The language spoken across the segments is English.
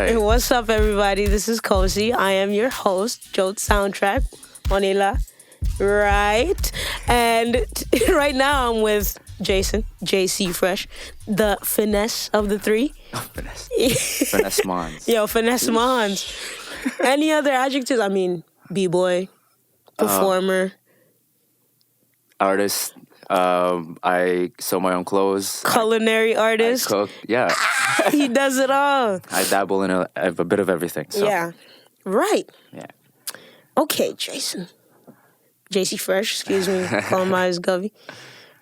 Hi. What's up, everybody? This is Cozy. I am your host, Joat Sndtrk, Manila. Right? And right now I'm with Jason, JC Fresh, the finesse of the three. Oh, finesse. Finesse Mons. Yo, finesse Mons. Any other adjectives? I mean, B-boy, performer, Artist. I sew my own clothes. culinary I artist. cook. Yeah. He does it all. I dabble in a bit of everything. So. Yeah. Right. Yeah. Okay, Jason. JC Fresh, excuse me. Call him by his Govey.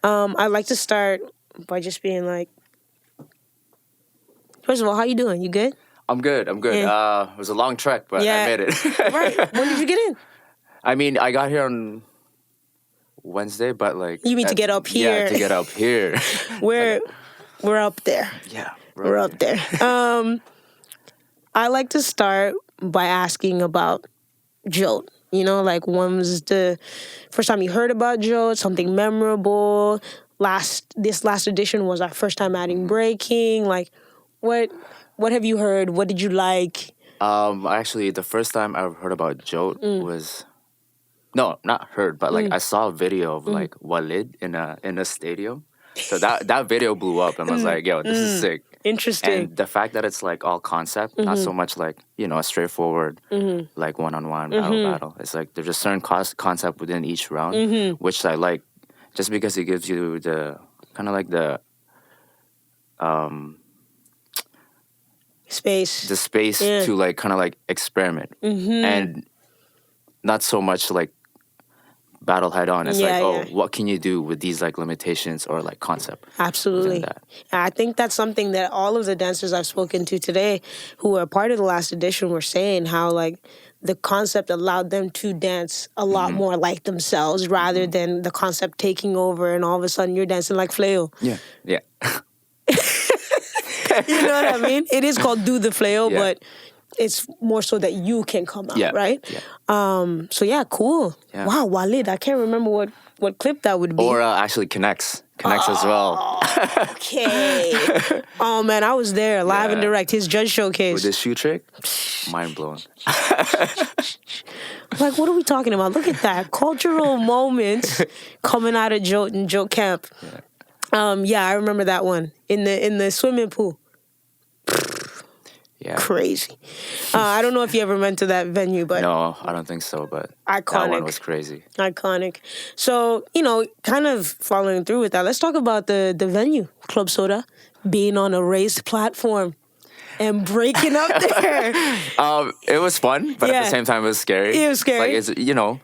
I'd like to start by just being like, first of all, how you doing? You good? I'm good. Yeah. It was a long trek, but Yeah. I made it. Right. When did you get in? I mean, I got here on Wednesday, but like... You mean to get up here? Yeah, to get up here. We're up there. Yeah. We're up there. I like to start by asking about Joat. You know, like, when was the first time you heard about Joat? Something memorable? This last edition was our first time adding breaking. Like, what have you heard? What did you like? Actually, the first time I heard about Joat was... No, not heard, but like I saw a video of like Walid in a stadium. So that video blew up and was like, yo, this is sick. Interesting. And the fact that it's like all concept, not so much like, a straightforward like one-on-one battle. It's like there's a certain concept within each round, which I like just because it gives you the kind of like the space to like kind of like experiment and not so much like battle head on. It's what can you do with these like limitations or like concept? Absolutely. I think that's something that all of the dancers I've spoken to today who were part of the last edition were saying, how like the concept allowed them to dance a lot more like themselves rather than the concept taking over and all of a sudden you're dancing like Flail. Yeah. You know what I mean? It is called Do the Flail, but it's more so that you can come out, right? Yeah. So yeah, cool. Yeah. Wow, Walid. I can't remember what clip that would be. Or actually connects as well. Okay. Oh man, I was there live and direct. His judge showcase. With this shoe trick, mind blown. Like, what are we talking about? Look at that cultural moments coming out of Joat and Joat camp. Yeah, I remember that one in the swimming pool. Yeah. Crazy. I don't know if you ever went to that venue, but... No, I don't think so, but iconic. That one was crazy. Iconic. So, kind of following through with that, let's talk about the venue, Club Soda, being on a raised platform and breaking up there. It was fun, but at the same time, it was scary. It was scary. Like,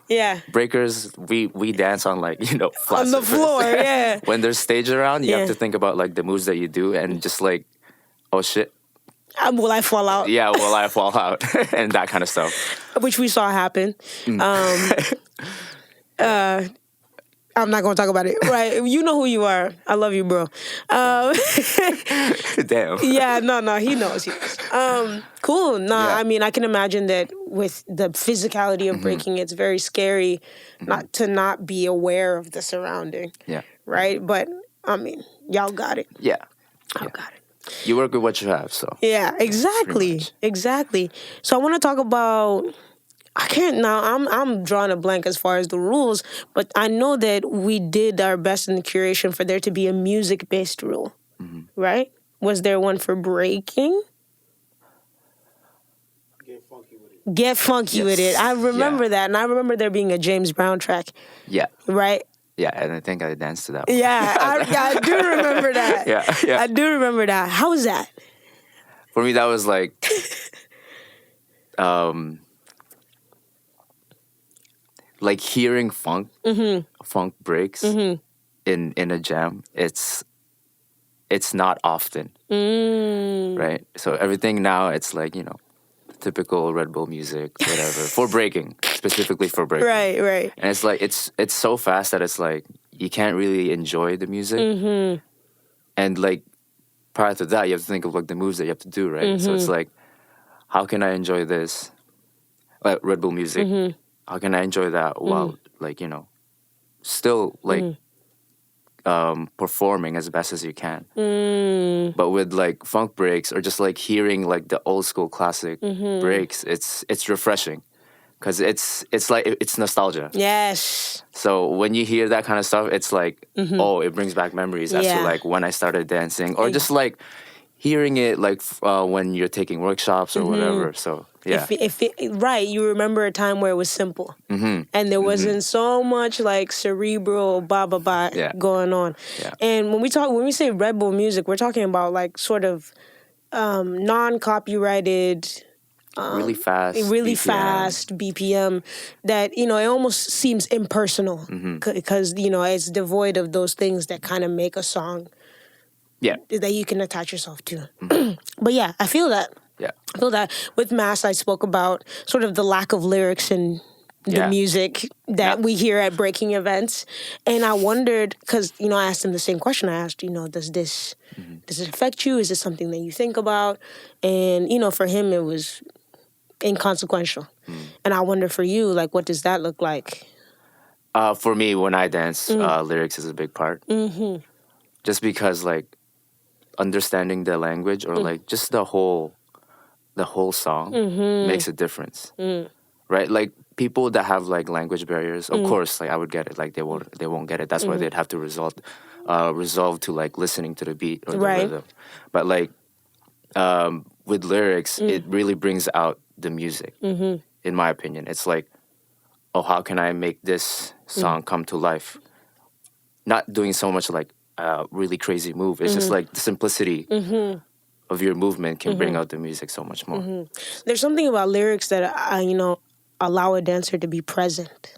it's, breakers, we dance on, like, flat on the floor, yeah. When there's stage around, you have to think about, like, the moves that you do and just, like, oh, shit. Will I fall out? Yeah, will I fall out? And that kind of stuff. Which we saw happen. I'm not going to talk about it. Right. You know who you are. I love you, bro. Damn. Yeah, no, he knows. Cool. I mean, I can imagine that with the physicality of breaking, it's very scary not be aware of the surrounding. Yeah. Right? But, I mean, y'all got it. Yeah. Y'all got it. You work with what you have, so. Yeah, exactly. Exactly. So I want to talk about... I'm drawing a blank as far as the rules, but I know that we did our best in the curation for there to be a music-based rule, right? Was there one for breaking? Get funky with it. I remember that, and I remember there being a James Brown track. Yeah. Right? Yeah, and I think I danced to that one. Yeah, I do remember that. Yeah. I do remember that. How was that? For me, that was like... like hearing funk breaks in a jam, it's not often, right? So everything now, it's like, typical Red Bull music, whatever, for breaking, specifically for breaking. Right. And it's like, it's so fast that it's like, you can't really enjoy the music. And like, prior to that, you have to think of like the moves that you have to do, right? So it's like, how can I enjoy this? Red Bull music. How can I enjoy that while, like, still, like, performing as best as you can. But with like funk breaks or just like hearing like the old school classic breaks, it's refreshing because it's like it's nostalgia. Yes. So when you hear that kind of stuff, it's like, oh, it brings back memories as to Yeah. like when I started dancing, or just like hearing it like when you're taking workshops or whatever. So yeah, Right, you remember a time where it was simple, and there wasn't so much like cerebral Yeah. going on. Yeah. And when we say Red Bull music, we're talking about like sort of non-copyrighted, really fast, really BPM. fast BPM that, it almost seems impersonal because, it's devoid of those things that kind of make a song Yeah, that you can attach yourself to. But yeah, I feel that. yeah, I feel that with Mass, I spoke about sort of the lack of lyrics in the Yeah. music that we hear at breaking events. And I wondered, because, I asked him the same question. I asked, does it affect you? Is it something that you think about? And, for him, it was inconsequential. And I wonder for you, like, what does that look like? For me, when I dance, lyrics is a big part. Just because like understanding the language or like just the whole song makes a difference, right? Like people that have like language barriers, of course, like I would get it. Like they won't get it. That's why they'd have to resolve to like listening to the beat or the Right. rhythm. But like with lyrics, it really brings out the music. In my opinion, it's like, oh, how can I make this song come to life? Not doing so much like really crazy move. It's just like the simplicity of your movement can bring out the music so much more. There's something about lyrics that, allow a dancer to be present.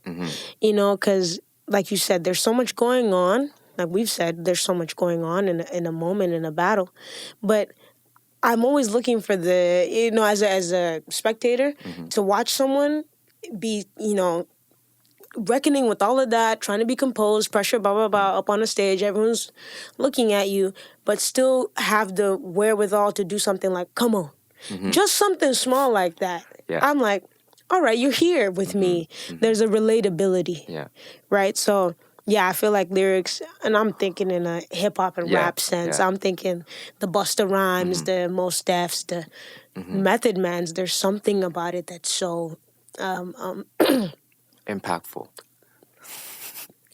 Because, like you said, there's so much going on. Like we've said, there's so much going on in a moment, in a battle. But I'm always looking for the, as a spectator, to watch someone be, reckoning with all of that, trying to be composed, pressure, blah, blah, blah, up on a stage. Everyone's looking at you, but still have the wherewithal to do something like, come on. Just something small like that. Yeah. I'm like, all right, you're here with me. There's a relatability. Yeah. Right? So, yeah, I feel like lyrics, and I'm thinking in a hip-hop and rap sense. Yeah. I'm thinking the Busta Rhymes, the Mos Defs, the Method Mans. There's something about it that's so... Impactful.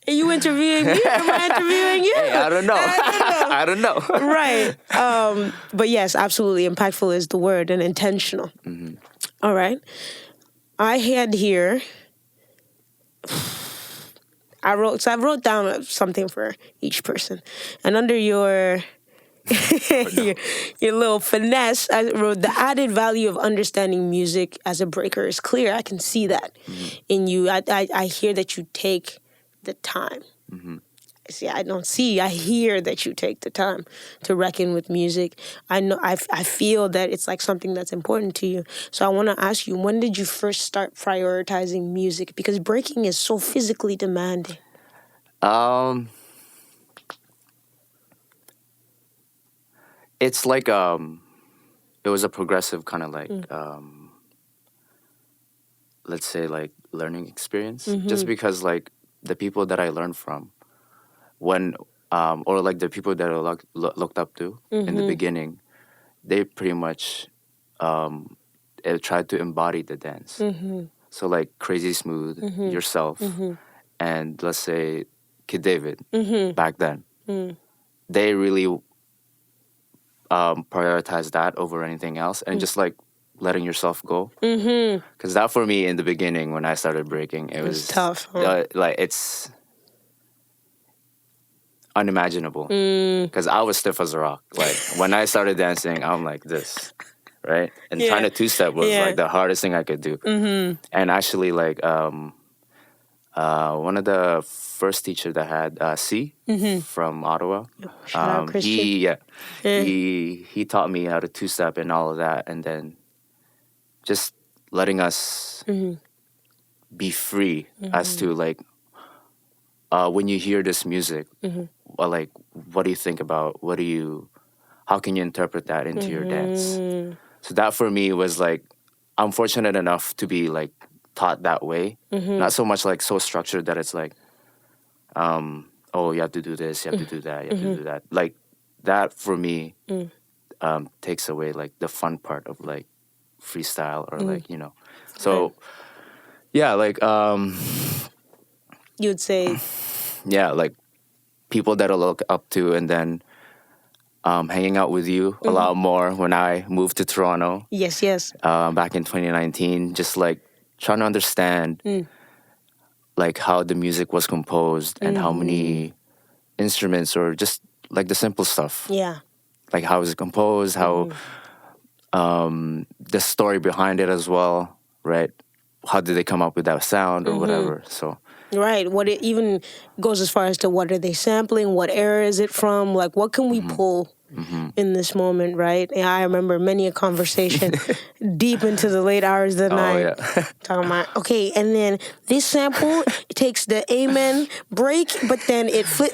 Are you interviewing me? Am I interviewing you? Hey, I don't know. I don't know. Right. But yes, absolutely. Impactful is the word, and intentional. All right. I had here... I wrote down something for each person. And under your... your little finesse, I wrote, the added value of understanding music as a breaker is clear. I can see that in you. I hear that you take the time. See, I don't see. I hear that you take the time to reckon with music. I know. I feel that it's like something that's important to you. So I want to ask you, when did you first start prioritizing music? Because breaking is so physically demanding. It's like it was a progressive kind of like let's say like learning experience. Just because like the people that I learned from when or like the people that I looked up to in the beginning, they pretty much tried to embody the dance. So like Crazy Smooth, yourself, and let's say Kid David back then, they really prioritize that over anything else, and just like letting yourself go. Because that for me in the beginning when I started breaking, it was tough. Huh? Like it's unimaginable. Because I was stiff as a rock. Like when I started dancing, I'm like this, right? And trying to two-step was like the hardest thing I could do. And actually, like one of the first teachers that had C from Ottawa. Shout out Christian. He taught me how to two-step and all of that, and then just letting us be free as to like when you hear this music, like what do you think about? How can you interpret that into your dance? So that for me was like, I'm fortunate enough to be like taught that way. Not so much like so structured that it's like oh, you have to do this, you have to do that, you have to do that. Like that for me takes away like the fun part of like freestyle or like, you know. So yeah, like You would say, yeah, like people that I look up to, and then hanging out with you a lot more when I moved to Toronto yes, yes. back in 2019. Just like trying to understand like how the music was composed and how many instruments or just like the simple stuff. Yeah. Like how is it composed, how the story behind it as well, right? How did they come up with that sound or whatever? So Right. What it even goes as far as to what are they sampling? What era is it from? Like, what can we pull in this moment, right? Yeah, I remember many a conversation deep into the late hours of the night. yeah. Talking about, okay, and then this sample takes the amen break, but then it flip.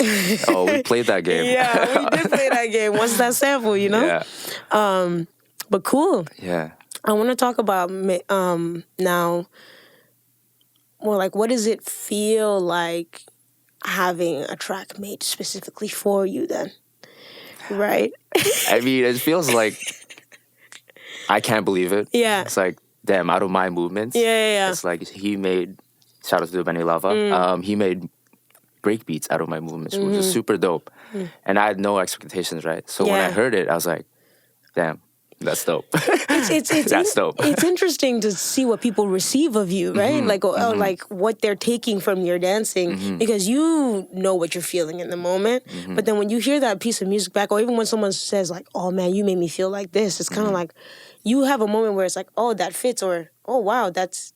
Oh, we played that game. Yeah, we did play that game. What's that sample, you know? Yeah. But cool. Yeah. I want to talk about now, more like, what does it feel like having a track made specifically for you then? Right? I mean, it feels like I can't believe it. Yeah. It's like, damn, out of my movements. Yeah. It's like he made, shout out to Benny Lava, he made break beats out of my movements, which is super dope. And I had no expectations, right? So when I heard it, I was like, damn, that's dope. It's That's dope. It's interesting to see what people receive of you, right? Like, or like what they're taking from your dancing, because you know what you're feeling in the moment. But then when you hear that piece of music back, or even when someone says like, "Oh man, you made me feel like this," it's kind of like you have a moment where it's like, "Oh, that fits," or "Oh wow, that's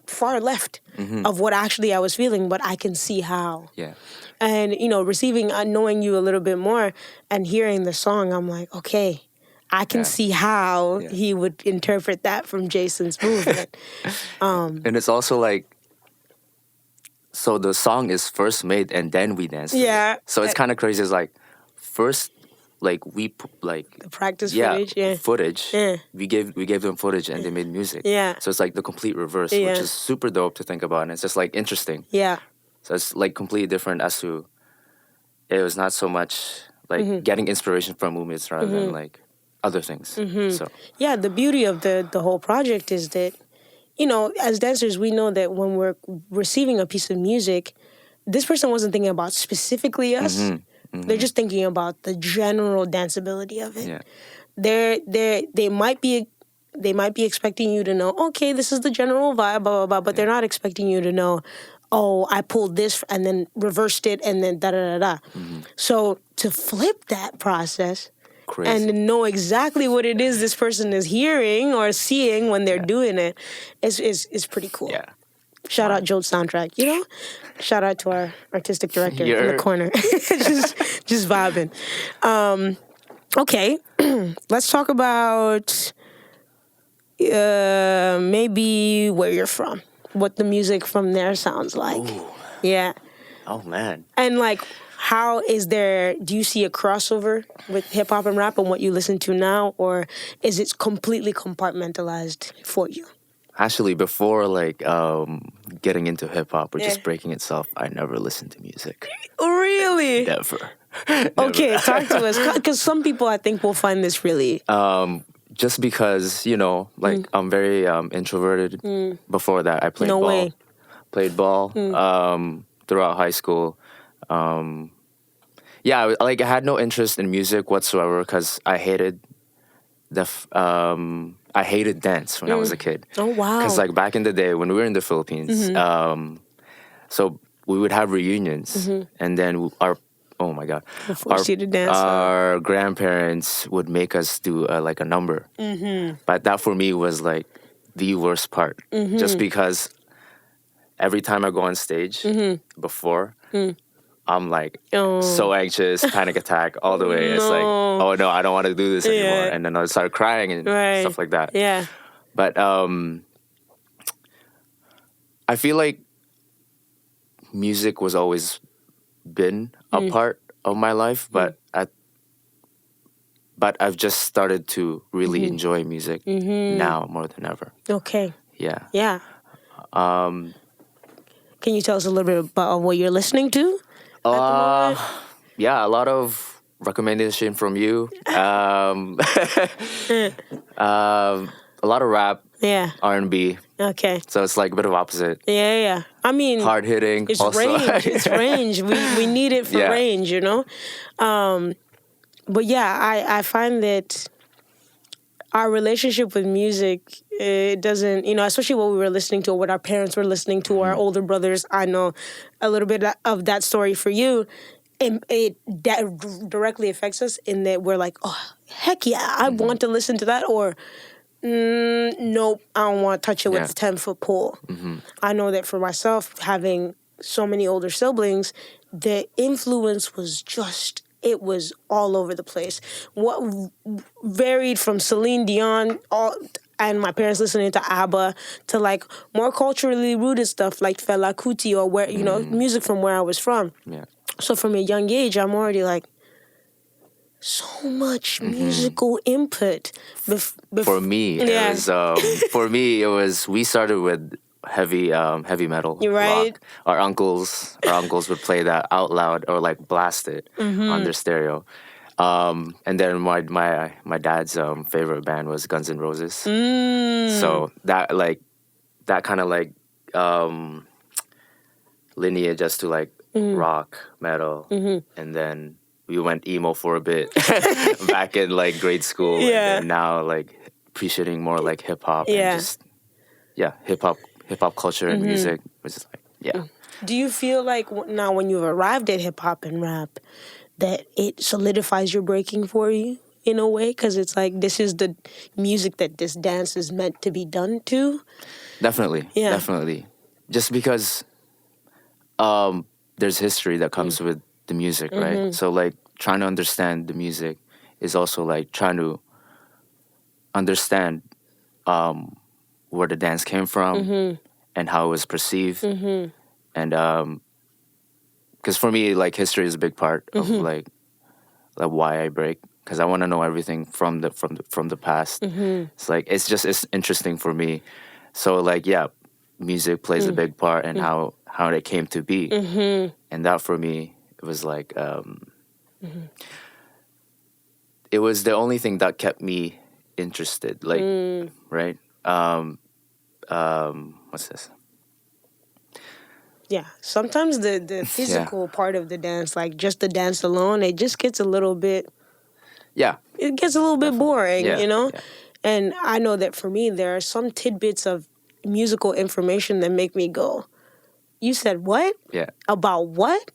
far left of what actually I was feeling, but I can see how." Yeah. And you know, receiving, knowing you a little bit more and hearing the song, I'm like, okay, I can see how he would interpret that from Jason's movement. And it's also like, so the song is first made and then we dance to Yeah. it. So it's kind of crazy. It's like first, like we like The practice footage, yeah. footage. Yeah. We gave them footage and they made music. Yeah. So it's like the complete reverse, Yeah. which is super dope to think about, and it's just like interesting. Yeah. So it's like completely different as to it was not so much like getting inspiration from movements rather than like other things. So Yeah, the beauty of the whole project is that, you know, as dancers, we know that when we're receiving a piece of music, this person wasn't thinking about specifically us. They're just thinking about the general danceability of it. yeah. They might be expecting you to know, okay, this is the general vibe, blah blah blah, but they're not expecting you to know, oh, I pulled this and then reversed it and then da da da da. So to flip that process Crazy. and know exactly what it is this person is hearing or seeing when they're doing it is pretty cool. Yeah. Shout out Joat Sndtrk, you know? Shout out to our artistic director in the corner. just vibing. Okay, let's talk about maybe where you're from. What the music from there sounds like. Ooh. Yeah. Oh man. And like, how is there, do you see a crossover with hip hop and rap and what you listen to now, or is it completely compartmentalized for you? Actually, before like getting into hip hop or just breaking itself, I never listened to music. Really? Never. Okay, talk to us. Because some people, I think, will find this really... Just because, you know, like I'm very introverted. Before that, I played No ball. way. Played ball throughout high school. Yeah, I had no interest in music whatsoever because I hated I hated dance when I was a kid. Oh, wow. Because like back in the day when we were in the Philippines, so we would have reunions, and then oh my god, Force you to dance. our grandparents would make us do like a number. But that for me was like the worst part, just because every time I go on stage before, I'm like so anxious, panic attack all the way. It's like, oh no, I don't want to do this anymore. And then I start crying and stuff like that. Yeah. But I feel like music was always been a part of my life, but I've just started to really enjoy music now more than ever. Okay. Yeah. Yeah. Can you tell us a little bit about what you're listening to? moment? Yeah, a lot of recommendation from you. A lot of rap, Yeah. R&B. Okay. So it's like a bit of opposite. Yeah. I mean, Hard hitting it's also. range. It's range. We need it for Yeah. range, you know? But yeah, I find that our relationship with music, it doesn't, especially what we were listening to or what our parents were listening to, our older brothers. I know a little bit of that story for you. It that directly affects us in that we're like, oh, heck yeah, I want to listen to that, or nope, I don't want to touch it with Yeah. the 10-foot pole. I know that for myself, having so many older siblings, the influence was just, it was all over the place. What varied from Celine Dion, and my parents listening to ABBA, to like more culturally rooted stuff like Fela Kuti, or where, music from where I was from. Yeah. So from a young age, I'm already like, so much musical input. For me, it was we started with heavy metal, You're right. rock. Our uncles would play that out loud or like blast it on their stereo. And then my dad's favorite band was Guns N' Roses. So that kind of like lineage us to like rock, metal, and then we went emo for a bit back in like grade school. Yeah. And then now like appreciating more like hip hop Yeah. and just hip hop culture and music, which is like Do you feel like now when you've arrived at hip hop and rap that it solidifies your breaking for you in a way? Because it's like, this is the music that this dance is meant to be done to? Definitely. Yeah. Definitely. Just because there's history that comes with the music, right? So like trying to understand the music is also like trying to understand where the dance came from and how it was perceived. And because for me, like history is a big part of like why I break, because I want to know everything from the past. It's like it's interesting for me. So like music plays a big part in how it came to be, and that for me it was like it was the only thing that kept me interested. Like right, what's this? Yeah, sometimes the physical part of the dance, like just the dance alone, it just gets a little bit, it gets a little bit boring, Yeah. And I know that for me, there are some tidbits of musical information that make me go, you said what? Yeah. About what?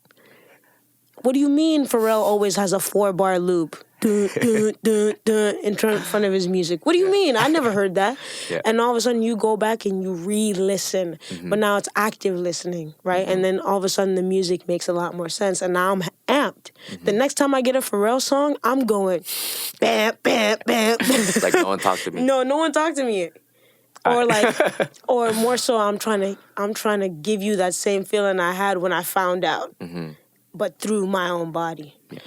What do you mean Pharrell always has a 4-bar loop? Dun, dun, dun, dun, in front of his music. What do you mean? I never heard that. Yeah. And all of a sudden you go back and you re-listen. But now it's active listening, right? And then all of a sudden the music makes a lot more sense. And now I'm amped. The next time I get a Pharrell song, I'm going, bam, bam, bam. Like no one talked to me. No one talked to me. Or like, or more so, I'm trying to give you that same feeling I had when I found out, but through my own body. Yeah.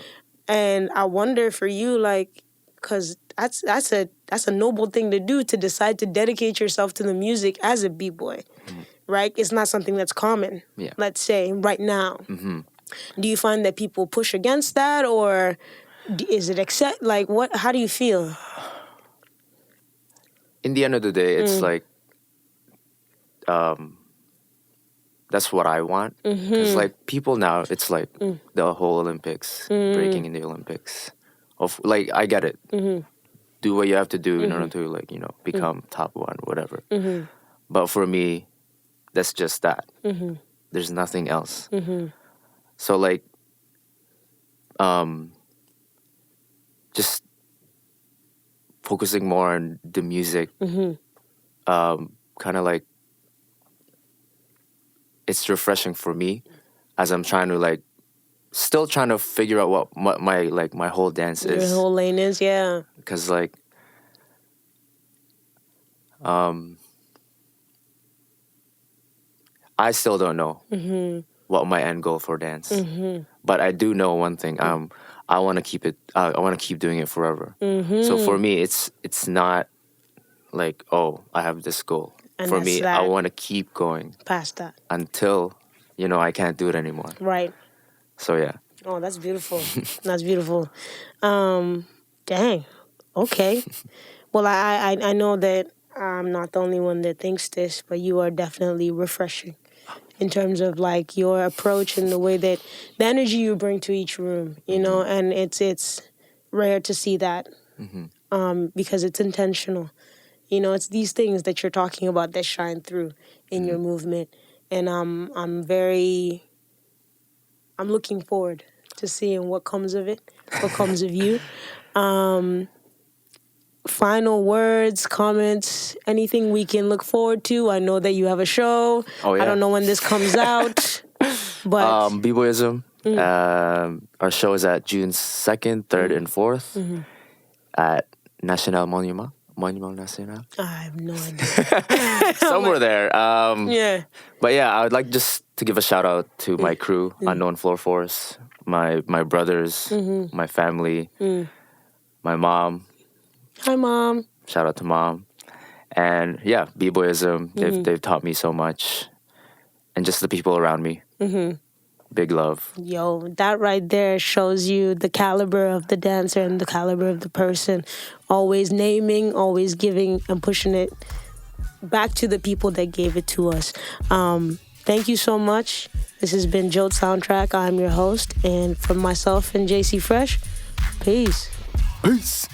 And I wonder for you, like, because that's a noble thing to do, to decide to dedicate yourself to the music as a b-boy, right? It's not something that's common. Yeah. Let's say right now. Do you find that people push against that, or is it accept? Like, what? How do you feel? In the end of the day, it's like that's what I want. Because like people now, it's like the whole Olympics, breaking in the Olympics. Like I get it. Do what you have to do in order to like become top one, whatever. But for me, that's just that. There's nothing else. So like, just focusing more on the music, kind of like it's refreshing for me as I'm trying to like still trying to figure out what my whole dance is. Your whole lane is, yeah. Because like I still don't know what my end goal for dance, but I do know one thing. I want to keep it. I want to keep doing it forever. So for me, it's not like, oh, I have this goal. And for that's me, that. I want to keep going Past that. until I can't do it anymore. Right. So yeah. Oh, that's beautiful. That's beautiful. Dang. Okay. Well, I know that I'm not the only one that thinks this, but you are definitely refreshing in terms of like your approach and the way that the energy you bring to each room, you know, and it's rare to see that because it's intentional. You know, it's these things that you're talking about that shine through in your movement, and I'm looking forward to seeing what comes of it, what comes of you. Final words, comments, anything we can look forward to. I know that you have a show. Oh yeah. I don't know when this comes out, but B-Boyism. Our show is at June 2nd, 3rd, and 4th at National Monument National. I have no idea. Somewhere there. Yeah. But yeah, I would like just to give a shout out to my crew, Unknown Floor Force, my brothers, my family, my mom. Hi, Mom. Shout out to Mom. And yeah, B-Boyism, they've taught me so much. And just the people around me. Big love. Yo, that right there shows you the caliber of the dancer and the caliber of the person. Always naming, always giving, and pushing it back to the people that gave it to us. Thank you so much. This has been Joat Sndtrk. I'm your host. And from myself and JC Fresh, peace. Peace.